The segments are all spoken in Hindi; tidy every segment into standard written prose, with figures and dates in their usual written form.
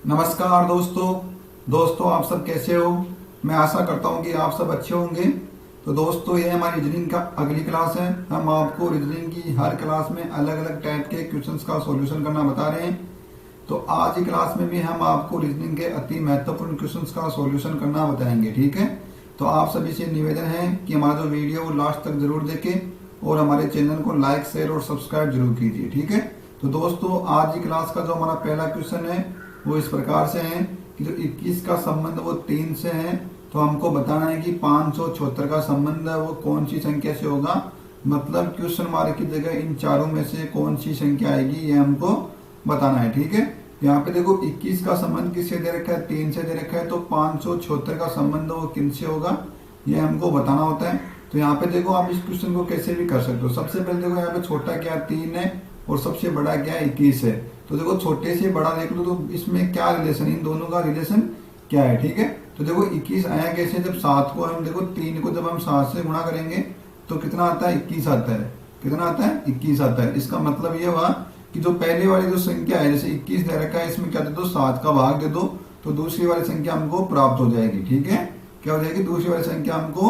नमस्कार दोस्तों आप सब कैसे हो। मैं आशा करता हूँ कि आप सब अच्छे होंगे। तो दोस्तों ये हमारी रीजनिंग का अगली क्लास है। हम आपको रीजनिंग की हर क्लास में अलग अलग टाइप के क्वेश्चंस का सॉल्यूशन करना बता रहे हैं। तो आज की क्लास में भी हम आपको रीजनिंग के अति महत्वपूर्ण क्वेश्चंस का सॉल्यूशन करना बताएंगे, ठीक है। तो आप सभी से निवेदन है कि हमारा जो वीडियो वो लास्ट तक जरूर देखें और हमारे चैनल को लाइक शेयर और सब्सक्राइब जरूर कीजिए, ठीक है। तो दोस्तों आज की क्लास का जो हमारा पहला क्वेश्चन है वो इस प्रकार से है कि जो 21 का संबंध वो 3 से है, तो हमको बताना है कि 576 का संबंध है वो कौन सी संख्या से होगा। मतलब क्वेश्चन मार्क की जगह इन चारों में से कौन सी संख्या आएगी ये हमको बताना है, ठीक है। यहाँ पे देखो 21 का संबंध किससे दे रखा है, 3 से दे रखा है, तो 576 का संबंध वो किन से होगा ये हमको बताना होता है। तो यहाँ पे देखो आप इस क्वेश्चन को कैसे भी कर सकते हो। सबसे पहले देखो यहाँ पे छोटा क्या 3 है और सबसे बड़ा क्या 21 है। तो देखो छोटे से बड़ा देख लो तो इसमें क्या रिलेशन, इन दोनों का रिलेशन क्या है, ठीक है। तो देखो 21 आया कैसे, जब 7 को हम देखो 3 को जब हम 7 से गुणा करेंगे तो कितना आता है 21 आता है। कितना आता है 21 आता है। इसका मतलब ये हुआ कि जो पहले वाली जो संख्या है जैसे 21 दे रखा है इसमें क्या दे दो 7 का भाग दे दो तो दूसरी वाली संख्या हमको प्राप्त हो जाएगी, ठीक है। क्या हो जाएगी, दूसरी वाली संख्या हमको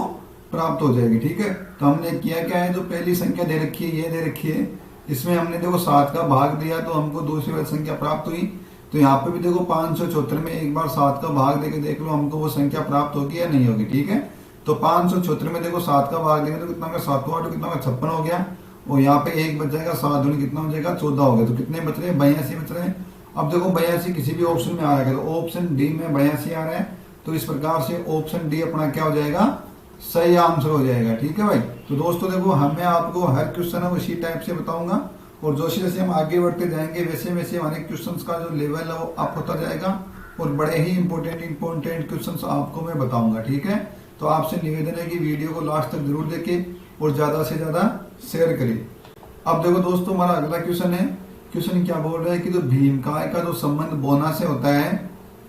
प्राप्त हो जाएगी, ठीक है। तो हमने किया क्या है, जो पहली संख्या दे रखी है ये दे रखी है, इसमें हमने देखो 7 का भाग दिया तो हमको दूसरी वाली संख्या प्राप्त हुई। तो यहाँ पे भी देखो 576 में एक बार 7 का भाग देके देख लो हमको वो संख्या प्राप्त होगी या नहीं होगी, ठीक है। तो 576 में देखो 7 का भाग देंगे तो कितना होगा 7 8 कितना होगा 56 हो गया। और यहाँ पे एक बच जाएगा 7 दूनी कितना हो जाएगा 14 हो गया। तो कितने बच रहे हैं 82 बच रहे हैं। अब देखो 82 किसी भी ऑप्शन में आ रहा है तो ऑप्शन डी में 82 आ रहा है। तो इस प्रकार से ऑप्शन डी अपना क्या हो जाएगा, सही आंसर हो जाएगा, ठीक है भाई। तो दोस्तों देखो मैं आपको हर क्वेश्चन है उसी टाइप से बताऊंगा और जैसे जैसे हम आगे बढ़ते जाएंगे वैसे वैसे हमारे क्वेश्चंस का जो लेवल है वो अप होता जाएगा और बड़े ही इंपॉर्टेंट क्वेश्चंस आपको मैं बताऊंगा, ठीक है। तो आपसे निवेदन है कि वीडियो को लास्ट तक जरूर देखें और ज्यादा से ज्यादा शेयर करें। अब देखो दोस्तों हमारा अगला क्वेश्चन है। क्वेश्चन क्या बोल रहा है कि जो भीमकाय का जो संबंध बोना से होता है,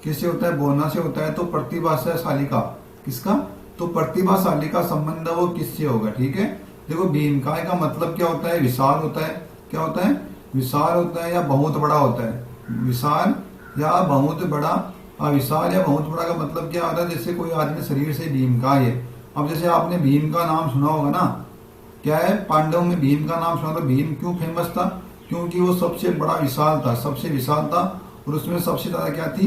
किससे होता है, बोना से होता है। तो प्रतिभाशाली का, किसका, तो प्रतिभाशाली का संबंध वो किससे होगा, ठीक है। देखो भीमकाय का मतलब क्या होता है, विशाल होता है। क्या होता है, विशाल होता है या बहुत बड़ा होता है। विशाल या बहुत बड़ा। विशाल या बहुत बड़ा का मतलब क्या होता है, जैसे कोई आदमी शरीर से भीमकाय है। अब जैसे आपने भीम का नाम सुना होगा ना, क्या है, पांडव में भीम का नाम सुना था। भीम क्यों फेमस था, क्योंकि वो सबसे बड़ा विशाल था, सबसे विशाल था और उसमें सबसे ज्यादा क्या थी,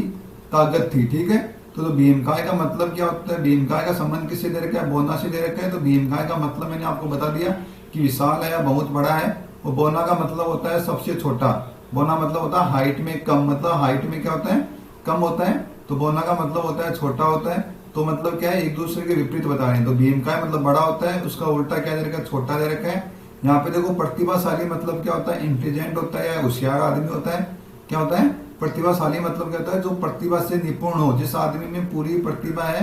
ताकत थी, ठीक है। तो भीमकाय का मतलब क्या होता है, भीमकाय का संबंध किससे दे रखा है, बोना से दे रखा है। तो भीमकाय का मतलब मैंने आपको बता दिया कि विशाल है या बहुत बड़ा है। और बोना का मतलब होता है सबसे छोटा। बोना मतलब होता है हाइट में कम, मतलब हाइट में क्या होता है, कम होता है। तो बोना का मतलब होता है छोटा होता है। तो मतलब क्या है, एक दूसरे के विपरीत बता रहे हैं। तो भीमकाय मतलब बड़ा होता है, उसका उल्टा क्या दे रखा है, छोटा दे रखा है। यहाँ पे देखो प्रतिभाशाली मतलब क्या होता है, इंटेलिजेंट होता है या होशियार आदमी होता है। क्या होता है, प्रतिभाशाली मतलब क्या होता है, जो प्रतिभा से निपुण हो, जिस आदमी में पूरी प्रतिभा है,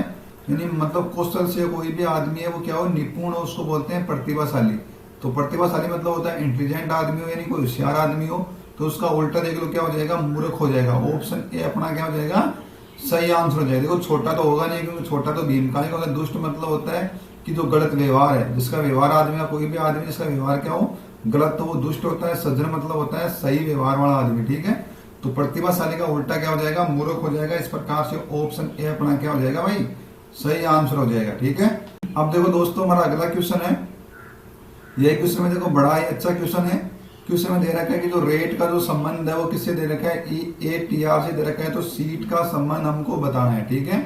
यानी मतलब कौशल से कोई भी आदमी है वो क्या हो, निपुण हो, उसको बोलते हैं प्रतिभाशाली। तो प्रतिभाशाली मतलब होता है इंटेलिजेंट आदमी हो यानी कोई होशियार आदमी हो। तो उसका उल्टा देख लो क्या हो जाएगा, मूर्ख हो जाएगा। ऑप्शन ए अपना क्या हो जाएगा, सही आंसर हो जाएगा। देखो छोटा तो होगा नहीं क्योंकि छोटा तो भीमकाय का। दुष्ट मतलब होता है कि जो गलत व्यवहार है, जिसका व्यवहार आदमी का, कोई भी आदमी जिसका व्यवहार क्या हो, गलत, तो वो दुष्ट होता है। सज्जन मतलब होता है सही व्यवहार वाला आदमी, ठीक है। तो प्रतिभाशाली का उल्टा क्या हो जाएगा, मूर्ख हो जाएगा। इस प्रकार से ऑप्शन ए अपना क्या हो जाएगा भाई, सही आंसर हो जाएगा, ठीक है। अब देखो दोस्तों हमारा अगला क्वेश्चन है। यह क्वेश्चन में देखो बड़ा ही अच्छा क्वेश्चन है। क्वेश्चन में दे रखा है कि जो रेट का जो संबंध है वो किससे दे रखा है, EATR से दे रखा है। तो सीट का संबंध हमको बताना है, ठीक है।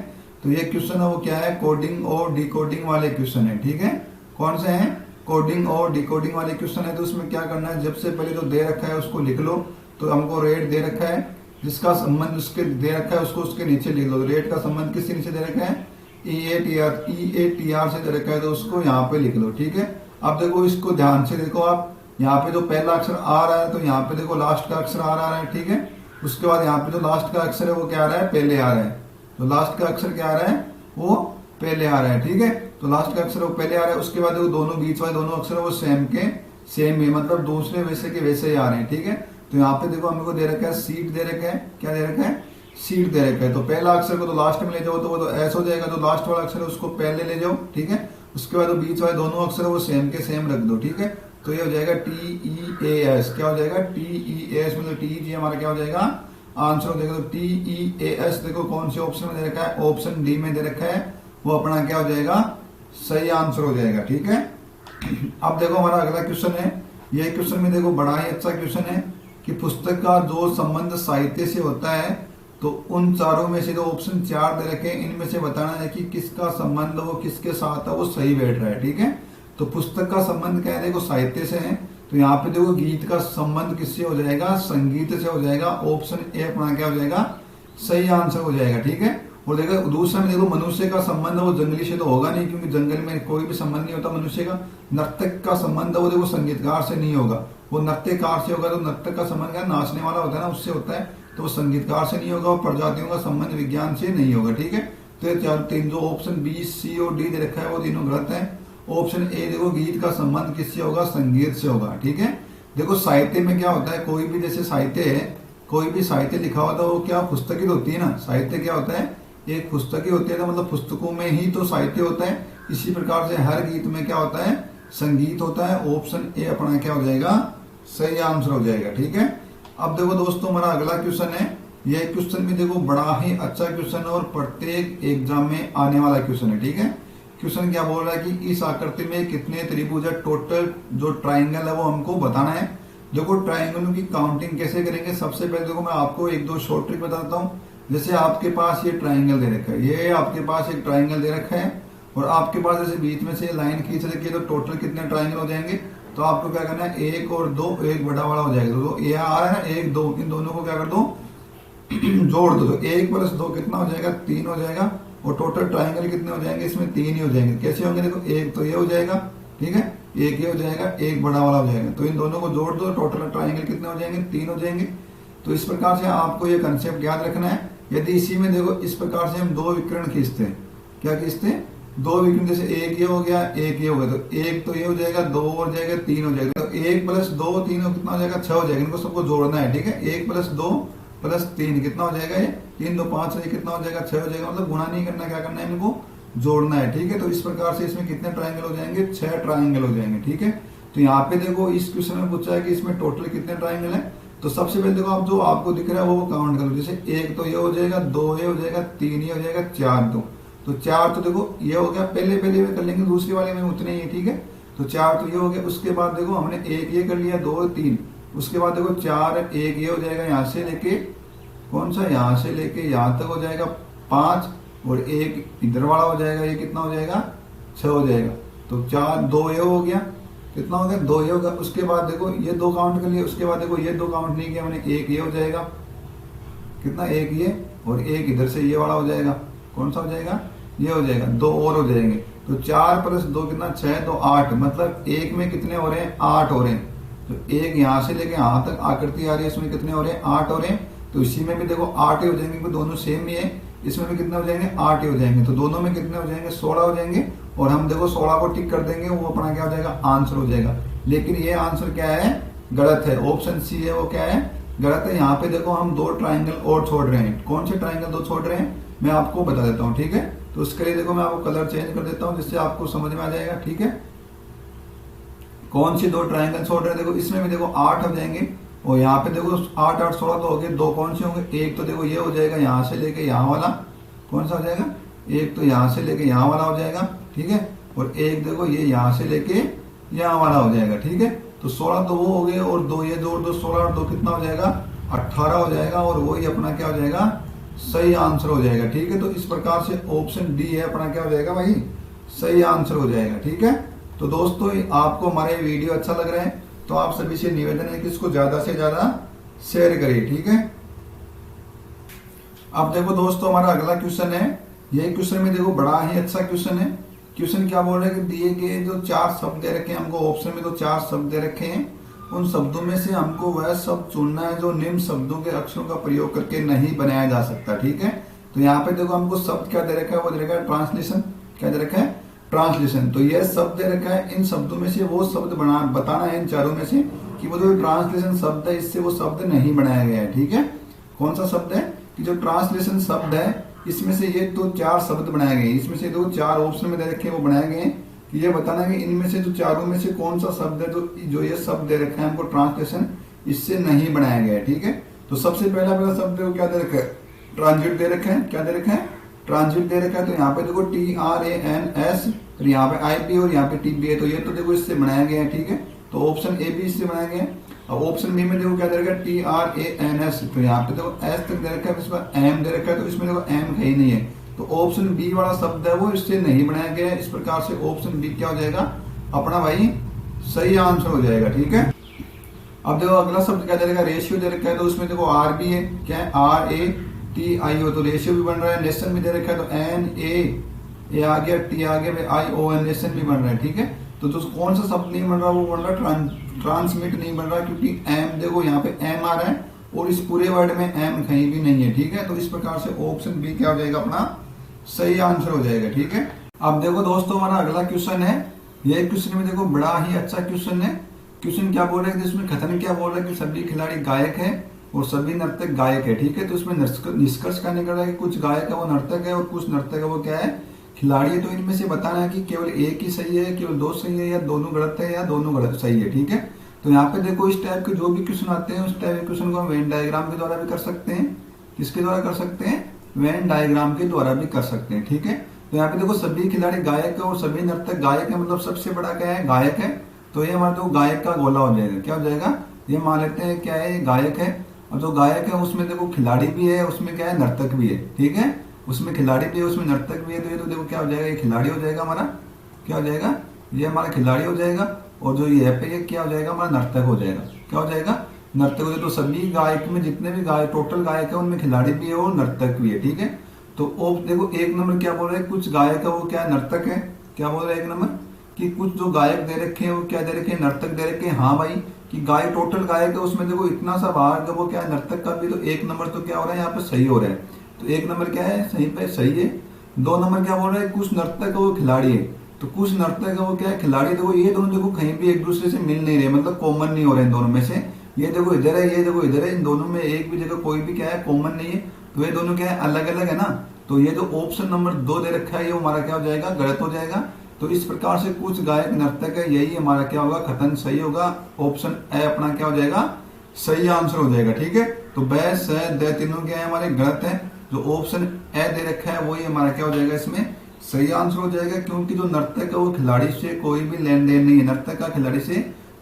तो ये क्वेश्चन है वो क्या है, कोडिंग और डिकोडिंग वाले क्वेश्चन है, ठीक है। कौन से हैं, कोडिंग और डिकोडिंग वाले क्वेश्चन है। तो उसमें क्या करना है, जब से पहले जो दे रखा है उसको लिख लो। तो हमको रेट दे रखा है, जिसका संबंध उसके दे रखा है उसको उसके नीचे लिख लो। रेट का संबंध किसके नीचे दे रखा है, EATR से दे रखा है, तो उसको यहाँ पे लिख लो, ठीक है। अब देखो इसको ध्यान से देखो आप, यहाँ पे जो पहला अक्षर आ रहा है तो यहाँ पे देखो लास्ट का अक्षर आ रहा है, ठीक है। उसके बाद यहाँ पे जो लास्ट का अक्षर है वो क्या आ रहा है, पहले आ रहा है। तो लास्ट का अक्षर क्या आ रहा है, वो पहले आ रहा है, ठीक है। तो लास्ट का अक्षर वो पहले आ रहा है। उसके बाद देखो दोनों बीच वाले दोनों अक्षर वो सेम के सेम ही, मतलब दूसरे वैसे के वैसे ही आ रहे हैं, ठीक है। तो यहाँ पे देखो हमको दे रखा है सीट दे रखा है, क्या दे रखा है, सीट दे रखा है। तो पहला अक्षर को तो लास्ट में ले जाओ तो वो तो एस हो जाएगा। जो लास्ट वाला अक्षर है उसको पहले ले जाओ, ठीक है। उसके बाद बीच वाले दोनों अक्षर वो सेम के सेम रख दो, ठीक है। तो ये हो जाएगा TEAS। क्या हो जाएगा, TEAS मतलब TEG हमारा क्या हो जाएगा, आंसर हो जाएगा। तो TEAS देखो कौन से ऑप्शन में दे रखा है, ऑप्शन डी में दे रखा है, वो अपना क्या हो जाएगा, सही आंसर हो जाएगा। ठीक है, अब देखो हमारा अगला क्वेश्चन है। ये क्वेश्चन में देखो बड़ा ही अच्छा क्वेश्चन है कि पुस्तक का जो संबंध साहित्य से होता है, तो उन चारों में से जो ऑप्शन 4 दे रखे हैं इनमें से बताना है कि किसका संबंध वो किसके साथ है वो सही बैठ रहा है। ठीक है, तो पुस्तक का संबंध क्या है, देखो साहित्य से है, तो यहाँ पे देखो गीत का संबंध किससे हो जाएगा, संगीत से हो जाएगा। ऑप्शन ए अपना क्या हो जाएगा, सही आंसर हो जाएगा। ठीक है, और देखो दूसरा में देखो मनुष्य का संबंध वो जंगली से तो होगा नहीं, क्योंकि जंगल में कोई भी संबंध नहीं होता मनुष्य का। नर्तक का संबंध वो देखो संगीतकार से नहीं होगा, वो नृत्यकार से होगा। तो नर्तक का संबंध क्या, नाचने वाला होता है ना, उससे होता है, तो वो संगीतकार से नहीं होगा। और प्रजातियों का संबंध विज्ञान से नहीं होगा। ठीक है, तो ये चार तीन जो ऑप्शन बी, सी और डी दे रखा है वो तीनों गलत है। ऑप्शन ए देखो गीत का संबंध किससे होगा, संगीत से होगा। ठीक है, देखो साहित्य में क्या होता है, कोई भी जैसे साहित्य है, कोई भी साहित्य लिखा होता है वो क्या पुस्तक ही तो होती है ना। साहित्य क्या होता है, एक पुस्तक ही होती है, तो मतलब पुस्तकों में ही तो साहित्य होता है। इसी प्रकार से हर गीत में क्या होता है, संगीत होता है। ऑप्शन ए अपना क्या हो जाएगा, सही आंसर हो जाएगा। ठीक है, अब देखो दोस्तों हमारा अगला क्वेश्चन है। यह क्वेश्चन भी देखो बड़ा ही अच्छा क्वेश्चन है और प्रत्येक एग्जाम में आने वाला क्वेश्चन है। ठीक है, क्वेश्चन क्या बोल रहा है कि इस आकृति में कितने त्रिभुज है, टोटल जो ट्राइंगल है वो हमको बताना है। देखो ट्राइंगलों की काउंटिंग कैसे करेंगे, सबसे पहले देखो मैं आपको एक दो शॉर्ट ट्रिक बताता हूँ। जैसे आपके पास ये ट्राइंगल दे रखा है, ये आपके पास एक ट्राइंगल दे रखा है, और आपके पास जैसे बीच में से लाइन खींच रखी है, तो टोटल कितने ट्राइंगल हो जाएंगे। तो आपको क्या करना है, एक और दो, एक बड़ा वाला हो जाएगा। तो ये आ रहा है ना, एक दो, इन दोनों को क्या कर दो जोड़ दो, तो 1 + 2 कितना हो जाएगा, 3 हो जाएगा। और टोटल ट्राइंगल कितने हो जाएंगे, इसमें 3 ही हो जाएंगे। कैसे होंगे, देखो एक तो ये हो जाएगा, ठीक है, एक ये हो जाएगा, एक बड़ा वाला हो जाएगा। तो इन दोनों को जोड़ दो, टोटल ट्राइंगल कितने हो जाएंगे, 3 हो जाएंगे। तो इस प्रकार से आपको ये कंसेप्ट याद रखना है। यदि इसी में देखो इस प्रकार से हम दो विकर्ण खींचते हैं, क्या खींचते हैं, दो विकर्ण, जैसे एक ये हो गया, एक ये हो गया, तो एक तो ये हो जाएगा, दो हो जाएगा, 3 हो जाएगा। तो 1 + 2 3 कितना हो जाएगा, 6 हो जाएगा। इनको सबको जोड़ना है। ठीक है, 1 + 2 + 3 कितना हो जाएगा, ये 3 2 5 है, कितना हो जाएगा, 6 हो जाएगा। मतलब गुणा नहीं करना, क्या करना है, इनको जोड़ना है। ठीक है, तो इस प्रकार से इसमें कितने ट्राइंगल हो जाएंगे, 6 ट्राइंगल हो जाएंगे। ठीक है, तो यहाँ पे देखो इस क्वेश्चन में पूछा है कि इसमें टोटल कितने ट्राइंगल है। तो सबसे पहले देखो आप जो आपको दिख रहा है वो काउंट करो। जैसे एक तो ये हो जाएगा, दो ये हो जाएगा, 3 ये हो जाएगा, 4 तो 4 तो देखो ये हो गया, पहले में कर लेंगे, दूसरी वाले में उतने ही। ठीक है, तो 4 तो ये हो गया। उसके बाद देखो हमने एक ये कर लिया, 2 3, उसके बाद देखो 4 एक ये हो जाएगा, यहाँ से लेके कौन सा, यहाँ से लेके यहाँ तक हो जाएगा 5, और एक इधर वाला हो जाएगा, ये कितना हो जाएगा, 6 हो जाएगा। तो 4 2 ये हो गया, कितना हो गया, 2 ये होगा। उसके बाद देखो ये 2 काउंट कर लिया, उसके बाद देखो ये 2 काउंट नहीं किया मैंने, एक ये हो जाएगा, कितना, एक ये, और एक इधर से ये वाला हो जाएगा, कौन सा हो जाएगा, ये हो जाएगा। 2 और हो जाएंगे, तो 4 + 2 कितना, 6, तो 8। मतलब एक में कितने हो रहे हैं, 8 हो रहे हैं। तो एक यहाँ से लेके यहाँ तक आकृति आ रही है, इसमें कितने हो रहे हैं, 8 हो रहे हैं। तो इसी में भी देखो 8 ही हो जाएंगे, क्योंकि दोनों सेम ही है। इसमें भी कितने हो जाएंगे, 8 ही हो जाएंगे। तो दोनों में कितने हो जाएंगे, 16 हो जाएंगे। और हम देखो 16 को टिक कर देंगे, वो अपना क्या हो जाएगा, आंसर हो जाएगा। लेकिन ये आंसर क्या है, गलत है। ऑप्शन सी है वो क्या है, गलत है। यहाँ पे देखो हम 2 ट्राइंगल और छोड़ रहे हैं। कौन से ट्राइंगल 2 छोड़ रहे हैं, मैं आपको बता देता हूँ। ठीक है, तो उसके लिए देखो मैं आपको कलर चेंज कर देता हूँ, जिससे आपको समझ में आ जाएगा। ठीक है, कौन सी 2 ट्राइंगल छोड़ रहे हैं, देखो इसमें भी देखो 8 हो जाएंगे, और यहाँ पे देखो 8 8 16 तो हो गए। 2 कौन से होंगे, एक तो देखो ये हो जाएगा, यहाँ से लेके यहाँ वाला, कौन सा हो जाएगा, एक तो यहाँ से लेके यहाँ वाला हो जाएगा। ठीक है, और एक देखो ये यहाँ से लेके यहाँ वाला हो जाएगा। ठीक है, तो 16 तो वो हो गए, और 2 ये जोड़ दो, 16 और 2 कितना हो जाएगा, 18 हो जाएगा। और वही अपना क्या हो जाएगा, सही आंसर हो जाएगा। ठीक है, तो इस प्रकार से ऑप्शन डी है अपना क्या हो जाएगा भाई, सही आंसर हो जाएगा। ठीक है, तो दोस्तों आपको हमारा ये वीडियो अच्छा लग रहा है तो आप सभी से निवेदन है कि इसको ज्यादा से ज्यादा शेयर करिए। ठीक है, अब देखो दोस्तों हमारा अगला क्वेश्चन है। ये क्वेश्चन में देखो बड़ा ही अच्छा क्वेश्चन है। क्वेश्चन क्या बोल रहा है कि दिए गए जो 4 शब्द दे रखे हैं हमको, ऑप्शन में तो 4 शब्द दे रखे हैं, उन शब्दों में से हमको वह शब्द चुनना है जो निम्न शब्दों के अक्षरों का प्रयोग करके नहीं बनाया जा सकता। ठीक है, तो यहाँ पे देखो हमको शब्द क्या दे रखा है, वो दे रखा है ट्रांसलेशन। क्या दे रखा है, ट्रांसलेशन। तो यह शब्द दे रखा है, इन शब्दों में से वो शब्द बताना है, इन चारों में से कि वो जो ट्रांसलेशन शब्द है इससे वो शब्द नहीं बनाया गया है। ठीक है, कौन सा शब्द है कि जो ट्रांसलेशन शब्द है इसमें से ये तो 4 शब्द बनाए गए हैं, इसमें से जो 4 ऑप्शन में दे रखे हैं वो बनाए गए हैं। कि ये बताना है कि इनमें से जो चारों में से कौन सा शब्द है जो ये शब्द दे रखा है हमको ट्रांसलेशन इससे नहीं बनाया गया है। ठीक है, तो सबसे पहला मेरा शब्द देखो क्या दे रखा है, ट्रांजिट दे रखा है। क्या दे रखा है, ट्रांजिट दे रखा है। तो यहाँ पे देखो TRANS, और यहाँ पे IP और यहाँ पे TB है। तो ये तो देखो इससे बनाया गया है, ठीक है। तो ऑप्शन ए भी इससे बनाया गया है। अब ऑप्शन बी में देखो क्या दे रखा है, TRANS। तो यहाँ पे देखो S तक दे रखा है, इसमें M दे रखा है, तो इसमें देखो M कहीं नहीं है। तो ऑप्शन बी वाला शब्द है वो इससे नहीं बनाया गया है। इस प्रकार से ऑप्शन बी क्या हो जाएगा अपना भाई सही आंसर हो जाएगा, ठीक है। अब देखो अगला शब्द क्या दे रखा है, रेशियो दे रखा है। तो उसमें देखो R भी है, क्या है, RATIO। तो रेशियो भी बन रहा है। नेशन भी दे रखा है, तो NA आ गया, T आ गया, ION, नेशन भी बन रहा है, ठीक है। तो कौन सा शब्द नहीं बन रहा, वो बन रहा है ट्रांसमिट नहीं बन रहा, क्योंकि M देखो यहाँ पे M आ रहा है और इस पूरे वर्ड में M कहीं भी नहीं है, ठीक है। तो इस प्रकार से ऑप्शन बी क्या हो जाएगा अपना सही आंसर हो जाएगा, ठीक है। अब देखो दोस्तों हमारा अगला क्वेश्चन है। ये क्वेश्चन में देखो बड़ा ही अच्छा क्वेश्चन है। क्वेश्चन क्या बोल रहे हैं, इसमें कथन क्या बोल रहे हैं कि सभी खिलाड़ी गायक है और सभी नर्तक गायक है, ठीक है। तो इसमें निष्कर्ष क्या निकल रहा है कि कुछ गायक है वो नर्तक है और कुछ नर्तक है वो क्या है, खिलाड़ी है। तो इनमें से बताना है कि केवल एक ही सही है, केवल दो सही है, या दोनों गलत है, या दोनों गलत सही है, ठीक है। तो यहाँ पे देखो इस टाइप के जो भी क्वेश्चन आते हैं उस टाइप के क्वेश्चन को हम वेन डायग्राम के द्वारा भी कर सकते हैं। किसके द्वारा कर सकते हैं, वेन डायग्राम के द्वारा भी कर सकते हैं, ठीक है। तो यहाँ पे देखो सभी खिलाड़ी गायक है और सभी नर्तक गायक है, मतलब सबसे बड़ा क्या है, गायक है। तो ये हमारा तो गायक का गोला हो जाएगा। क्या हो जाएगा, ये मान लेते हैं क्या है, गायक है। और जो गायक है उसमें देखो खिलाड़ी भी है, उसमें क्या है, नर्तक भी है, ठीक है। उसमें खिलाड़ी भी है, उसमें नर्तक भी है। तो ये तो देखो क्या हो जाएगा, ये खिलाड़ी हो जाएगा हमारा। क्या हो जाएगा, ये हमारा खिलाड़ी हो जाएगा। और जो ये पे ये क्या हो जाएगा, हमारा नर्तक हो जाएगा। क्या हो जाएगा, नर्तक हो जाएगा। तो सभी गायक में जितने भी गायक टोटल गायक है उनमें खिलाड़ी भी है और नर्तक भी है, ठीक है। तो देखो एक नंबर क्या बोल रहे हैं, कुछ गायक है वो क्या है, नर्तक है। क्या बोल रहे हैं एक नंबर कि कुछ जो गायक दे रखे हैं वो क्या दे रखे हैं, नर्तक दे रखे हैं। हाँ भाई, कि गायक टोटल गायक है उसमें देखो इतना सा भाग है वो क्या है, नर्तक का भी। तो एक नंबर तो क्या हो रहा है यहाँ पे सही हो रहा है। तो एक नंबर क्या है, सही पे सही है। दो नंबर क्या बोल रहा है, कुछ नर्तक है वो खिलाड़ी है। तो कुछ नर्तक है वो क्या है, खिलाड़ी। देखो ये दोनों देखो कहीं भी एक दूसरे से मिल नहीं रहे, मतलब कॉमन नहीं हो रहे इन दोनों में से। ये देखो इधर है, ये देखो इधर है, इन दोनों में एक भी जगह कोई भी क्या है, कॉमन नहीं है। तो ये दोनों क्या है, अलग अलग है ना। तो ये जो ऑप्शन नंबर 2 दे रखा है ये हमारा क्या हो जाएगा, गलत हो जाएगा। तो इस प्रकार से कुछ गायक नर्तक है, यही हमारा क्या होगा, कथन सही होगा। ऑप्शन ए अपना क्या हो जाएगा, सही आंसर हो जाएगा, ठीक है। तो ब स द तीनों क्या है हमारे गलत है। जो ऑप्शन ए दे रखा है वही हमारा क्या हो जाएगा, इसमें सही आंसर हो जाएगा। क्योंकि जो नर्तक है वो खिलाड़ी से कोई भी लेन देन नहीं है, नर्तक का खिलाड़ी से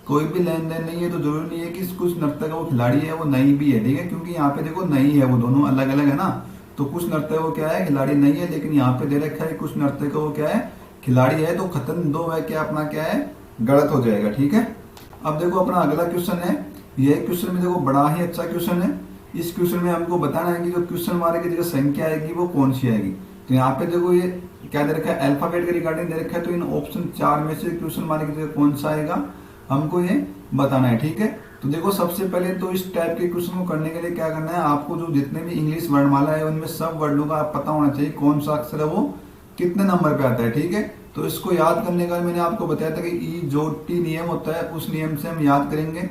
कोई भी लेन देन नहीं है। तो जरूरी नहीं है कि कुछ नर्तक है वो खिलाड़ी है, वो नहीं भी है, ठीक है। क्योंकि यहाँ पे देखो नहीं है, वो दोनों अलग अलग है ना। तो कुछ नर्तक वो क्या है, खिलाड़ी नहीं है। लेकिन यहाँ पे दे रखा है कुछ नर्तक वो क्या है, खिलाड़ी है। तो कथन 2 है क्या अपना क्या है, गलत हो जाएगा, ठीक है। अब देखो अपना अगला क्वेश्चन है। यह क्वेश्चन में देखो बड़ा ही अच्छा क्वेश्चन है। इस क्वेश्चन में हमको बताना है कि जो क्वेश्चन मार्क की जगह संख्या आएगी वो कौन सी आएगी। तो यहाँ पे देखो ये क्या दे रखा है, अल्फाबेट के रिगार्डिंग दे रखा है। तो इन ऑप्शन 4 में से क्वेश्चन मार्क की जगह कौन सा आएगा हमको ये बताना है, ठीक है। तो देखो सबसे पहले तो इस टाइप के क्वेश्चन को करने के लिए क्या करना है, आपको जो जितने भी इंग्लिश वर्णमाला है उनमें सब वर्डों का पता होना चाहिए, कौन सा अक्षर है वो कितने नंबर पे आता है, ठीक है। तो इसको याद करने का मैंने आपको बताया था कि ई जो टी नियम होता है उस नियम से हम याद करेंगे।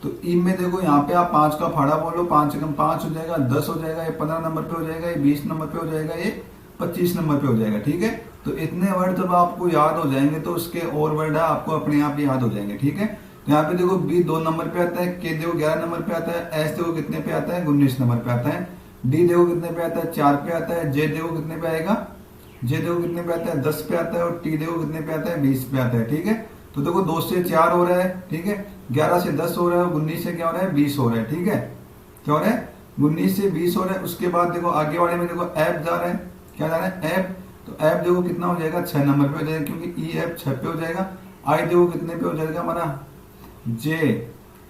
तो ई में देखो यहाँ पे आप 5 का फाड़ा बोलो, 5 से कम 5 हो जाएगा, 10 हो जाएगा, ये 15 नंबर पे हो जाएगा, ये 20 नंबर पे हो जाएगा, ये 25 नंबर पे हो जाएगा, ठीक है। तो इतने वर्ड जब आपको याद हो जाएंगे तो उसके और वर्ड है आपको अपने आप याद हो जाएंगे, ठीक है। तो यहाँ पे देखो बी 2 नंबर पे आता है, के देखो 11 नंबर पे आता है, एस देखो कितने पे आता है, 19 नंबर पे आता है, डी देखो कितने पे आता है, 4 पे आता है, जे देखो कितने पे आएगा, जे देखो कितने पे आता है, 10 पे आता है, और टी देखो कितने पे आता है, 20 पे आता है, ठीक है। तो देखो 2 से 4 हो रहा है, ठीक है, 11 से 10 हो रहा है, 19 से क्या हो रहा है, 20 हो रहा है, ठीक है। क्या हो रहा है, 19 से 20 हो रहा है। उसके बाद देखो आगे वाले में देखो एफ जा रहा है, क्या जा रहा है, एफ। तो एफ देखो कितना हो जाएगा, 6 नंबर पे हो जाएगा, क्योंकि ई एफ 6 पे हो जाएगा। आई देखो कितने पे हो जाएगा हमारा, J,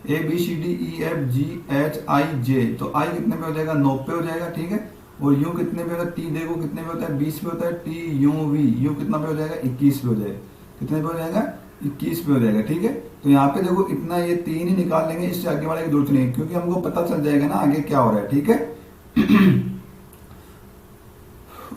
A B C D E F G H I J. तो आई कितने पे हो जाएगा, 9 पे हो जाएगा, ठीक है। और यू कितने पे होता है, टी देखो कितने पे होता है, 20 पे होता है, टी यू वी, यू कितना पे हो जाएगा, 21 पे हो जाएगा, कितने पे हो जाएगा, 21 पे हो जाएगा, ठीक है। तो यहाँ पे देखो इतना ये 3 ही निकाल लेंगे, इससे आगे वाले की जरूरत नहीं है, क्योंकि हमको पता चल जाएगा ना आगे क्या हो रहा है, ठीक है।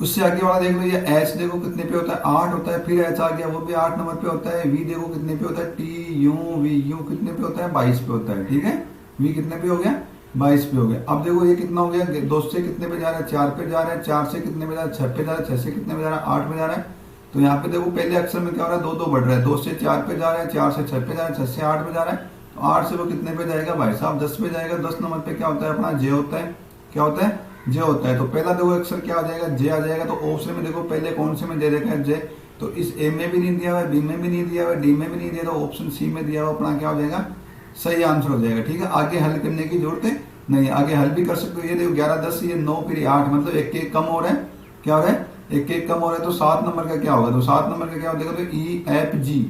उससे आगे वाला देख लो, ये एच देखो कितने पे होता है, 8 होता है, फिर एच आ गया वो भी 8 नंबर पे होता है, वी देखो कितने पे होता है, टी यू वी, यू कितने पे होता है, 22 पे होता है, ठीक है। वी कितने पे हो गया, 22 पे हो गया। अब देखो ये कितना हो गया, 2 से कितने पे जा रहा है, 4 पे जा रहा है, 4 से कितने पे जा रहा है, 6 पे जा रहा है, 6 से कितने पे जा रहा है, 8 पे जा रहा है। तो यहाँ पे देखो पहले अक्षर में क्या हो रहा है, 2 2 बढ़ रहा है, 2 से 4 पे जा रहा है, 4 से 6 पे जा रहा है, 6 से 8 पे जा रहा है। तो 8 से वो कितने पे जाएगा भाई साहब 10 पे जाएगा। 10 नंबर पे क्या होता है अपना जे होता है, क्या होता है जे होता है। तो पहला देखो अक्षर क्या आ जाएगा जे आ जाएगा। तो ऑप्शन में देखो पहले कौन से में दे रखा है जे, तो इस ए में भी नहीं दिया हुआ है, बी में भी नहीं दिया हुआ है, डी में भी नहीं दिया, तो ऑप्शन सी में दिया हुआ अपना क्या हो जाएगा सही आंसर हो जाएगा। ठीक है, आगे हल करने की जरूरत है नहीं, आगे हल भी कर सकते हो। ये देखो 11 10 ये 9 फिर 8 मतलब एक एक कम हो रहा है, क्या हो रहा है एक एक कम हो रहा है। तो 7 नंबर का क्या होगा, तो 7 नंबर का क्या हो जाएगा तो ई एफ जी,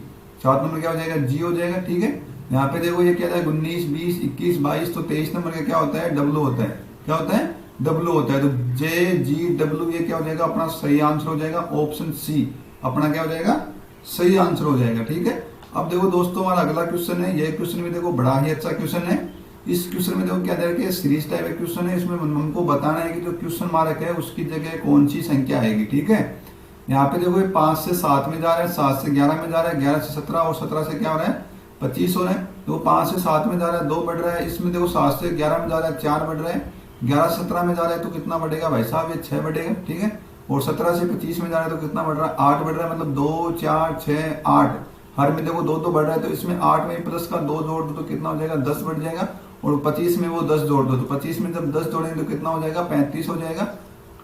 7 नंबर क्या हो जाएगा जी हो जाएगा। ठीक है, यहाँ पे देखो ये क्या है 19 20 21 22, तो 23 नंबर का क्या होता है डब्लू होता है, क्या होता है डब्लू होता है। तो जे जी डब्लू ये क्या हो जाएगा अपना सही आंसर हो जाएगा, ऑप्शन सी अपना क्या हो जाएगा सही आंसर हो जाएगा। ठीक है, अब देखो दोस्तों हमारा अगला क्वेश्चन है। ये क्वेश्चन भी देखो बड़ा ही अच्छा क्वेश्चन है। इस क्वेश्चन में देखो क्या दे रखा है सीरीज टाइप क्वेश्चन है। इसमें हमको बताना है कि जो क्वेश्चन मार्क है उसकी जगह कौन सी संख्या आएगी। ठीक है, यहाँ पे देखो 5 से 7 में जा रहा है, 7 से 11 में जा रहा है, 11 से 17 और 17 से क्या हो रहा है 25 हो रहा है। तो 5 से 7 में जा रहा है 2 बढ़ रहा है, इसमें देखो 7 से 11 में जा रहा है 4 बढ़ रहा है, 11 से 17 में जा रहा है तो कितना बढ़ेगा भाई साहब ये 6 बढ़ेगा। ठीक है, और 17 से 25 में जा रहा है तो कितना बढ़ रहा है 8 बढ़ रहा है, मतलब 2 4 6 8 हर में देखो 2 2 बढ़ रहा है। तो इसमें 8 में प्लस का 2 जोड़ दो तो कितना हो जाएगा 10 बढ़ जाएगा, और 25 में वो 10 जोड़ दो तो 25 में जब 10 जोड़ेंगे तो कितना हो जाएगा 35 हो जाएगा।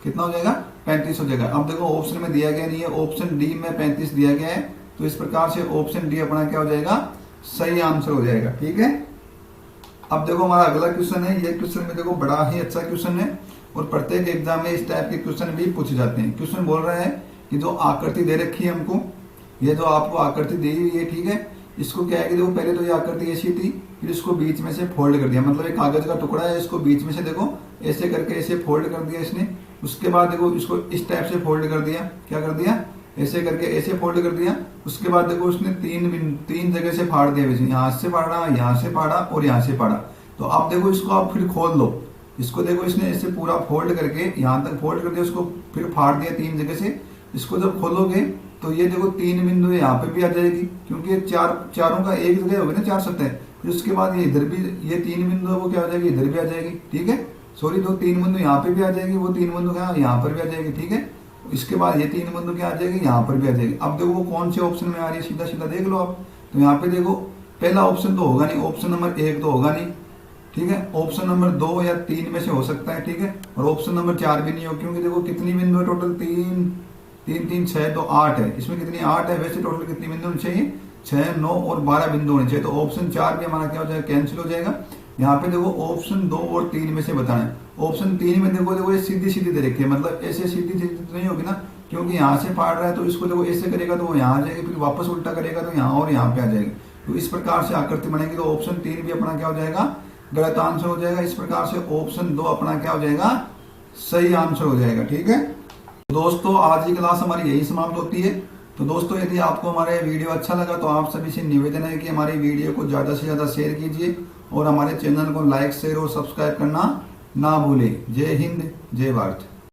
कितना हो जाएगा 35 हो जाएगा। अब देखो ऑप्शन में दिया गया नहीं है, ऑप्शन डी में 35 दिया गया है, तो इस प्रकार से ऑप्शन डी अपना क्या हो जाएगा सही आंसर हो जाएगा। ठीक है, अब देखो हमारा अगला क्वेश्चन है। ये क्वेश्चन में देखो बड़ा ही अच्छा क्वेश्चन है और प्रत्येक एग्जाम में इस टाइप के क्वेश्चन भी पूछे जाते हैं। क्वेश्चन बोल रहा है कि जो आकृति दे रखी है हमको, ये जो आपको आकृति दी हुई है, ठीक है, इसको क्या है कि देखो पहले तो ये आकृति ऐसी थी, फिर इसको बीच में से फोल्ड कर दिया, मतलब एक कागज का टुकड़ा है, इसको बीच में से देखो ऐसे करके ऐसे फोल्ड कर दिया इसने। उसके बाद देखो इसको इस टाइप से फोल्ड कर दिया, क्या कर दिया ऐसे करके ऐसे फोल्ड कर दिया। उसके बाद देखो उसने तीन जगह से फाड़ दिया, वैसे यहाँ से फाड़ा, यहाँ से फाड़ा और यहाँ से फाड़ा। तो आप देखो इसको आप फिर खोल लो, इसको देखो इसने ऐसे पूरा फोल्ड करके यहाँ तक फोल्ड कर दिया, उसको फिर फाड़ दिया 3 जगह से। इसको जब खोलोगे तो ये देखो 3 बिंदु यहाँ पे भी आ जाएगी, क्योंकि ये चारों का एक जगह होगी ना 4 सतह। फिर उसके बाद ये इधर भी ये 3 बिंदु है वो क्या हो जाएगी इधर भी आ जाएगी। ठीक है, सॉरी तो 3 बिंदु यहाँ पे भी आ जाएगी, वो 3 बिंदु यहाँ पर भी आ जाएगी। ठीक है, इसके बाद ये 3 बिंदु क्या आ जाएगी यहाँ पर भी आ जाएगी। अब देखो वो कौन से ऑप्शन में आ रही है, सीधा सीधा देख लो आप। तो यहाँ पे देखो पहला ऑप्शन तो होगा नहीं, ऑप्शन नंबर 1 तो होगा नहीं। ठीक है, ऑप्शन नंबर 2 या 3 में से हो सकता है। ठीक है, और ऑप्शन नंबर 4 भी नहीं हो, क्योंकि देखो कितनी बिंदु है टोटल 3 3 6 तो 8 है, इसमें कितनी 8 है, वैसे टोटल कितनी बिंदु होनी चाहिए 6 9 और 12 बिंदु होने चाहिए। तो ऑप्शन 4 भी हमारा क्या हो जाएगा कैंसिल हो जाएगा। यहाँ पे देखो ऑप्शन 2 और 3 में से बताना है। ऑप्शन 3 में देखो ये सीधी सीधी दे रखी है, मतलब ऐसे सीधी सीधी तो नहीं होगी ना, क्योंकि यहाँ से फाड़ रहा है तो इसको देखो ऐसे करेगा तो वो यहाँ आ जाएगी, फिर वापस उल्टा करेगा तो यहाँ और यहाँ पे आ जाएगी। तो इस प्रकार से आकृति बनेगी। तो ऑप्शन 3 भी अपना क्या हो जाएगा गलत आंसर हो जाएगा। इस प्रकार से ऑप्शन 2 अपना क्या हो जाएगा सही आंसर हो जाएगा। ठीक है दोस्तों, आज की क्लास हमारी यही समाप्त होती है। तो दोस्तों यदि आपको हमारे वीडियो अच्छा लगा तो आप सभी से निवेदन है कि हमारी वीडियो को ज़्यादा से ज़्यादा शेयर कीजिए और हमारे चैनल को लाइक शेयर और सब्सक्राइब करना ना भूलें। जय हिंद, जय भारत।